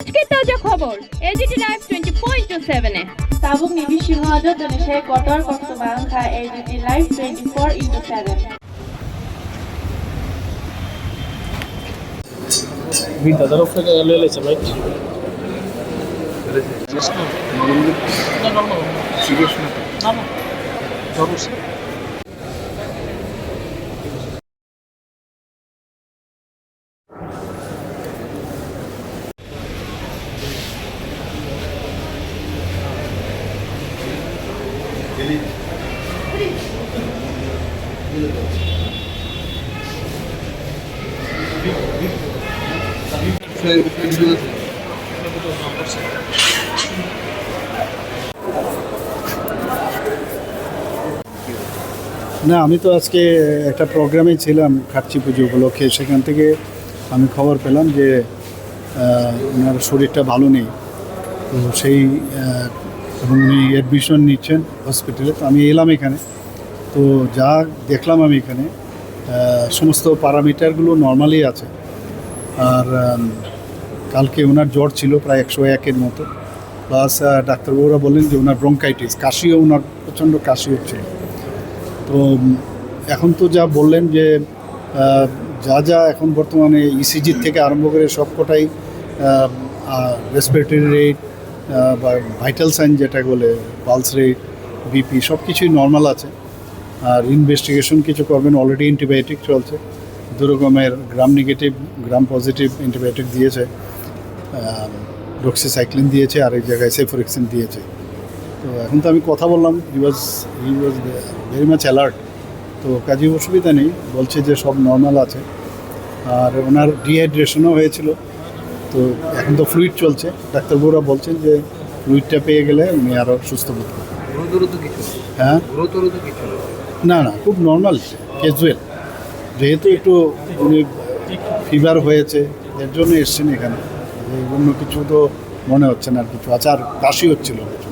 আজকের তাজা খবর এজিটি লাইভ 24/7 এ Tabuk ni Bishima Indonesia Kotor Kokto Bangka AGT Live 24/7. Vida, dar off থেকে লইছে ভাই না না না সিরিয়াস না না না জরুরি না, আমি তো আজকে একটা প্রোগ্রামে ছিলাম খাটচি পুজো উপলক্ষে। সেখান থেকে আমি খবর পেলাম যে ওনার শরীরটা ভালো নেই, তো সেই এবং উনি অ্যাডমিশন নিচ্ছেন হসপিটালে। তো আমি এলাম এখানে, তো যা দেখলাম আমি এখানে সমস্ত প্যারামিটারগুলো নর্মালি আছে। আর কালকে ওনার জ্বর ছিল প্রায় 101-এর মতো, প্লাস ডাক্তারবাবুরা বললেন যে ওনার ব্রঙ্কাইটিস, কাশিও, ওনার প্রচণ্ড কাশি হচ্ছিল। তো এখন তো যা বললেন যে যা এখন বর্তমানে ইসিজির থেকে আরম্ভ করে সবকটাই রেসপিরেটরি রেট বা ভাইটাল সাইন যেটা বলে পালস রেট, বিপি সব কিছুই নর্মাল আছে। আর ইনভেস্টিগেশন কিছু করবেন, অলরেডি অ্যান্টিবায়োটিক চলছে, দু রকমের gram negative gram positive antibiotic দিয়েছে, ডক্সিসাইক্লিন দিয়েছে, আর এক জায়গায় সেফোরেক্সিন দিয়েছে। তো এখন তো আমি কথা বললাম, হি ওয়াজ ভেরি মাচ অ্যালার্ট, তো কাজে অসুবিধা নেই, বলছে যে সব নর্মাল আছে। আর ওনার ডিহাইড্রেশনও হয়েছিল, তো এখন তো ফ্লুইড চলছে, ডাক্তারবাবুরা বলছেন যে ফ্লুইডটা পেয়ে গেলে উনি আরও সুস্থ বোধ করবেন। হ্যাঁ, না না, খুব নর্মাল ক্যাজুয়াল, যেহেতু একটু উনি ফিভার হয়েছে এর জন্য এসছেন এখানে, অন্য কিছু তো মনে হচ্ছে না, আর কিছু আছে, আর কাশি হচ্ছিল কিছু।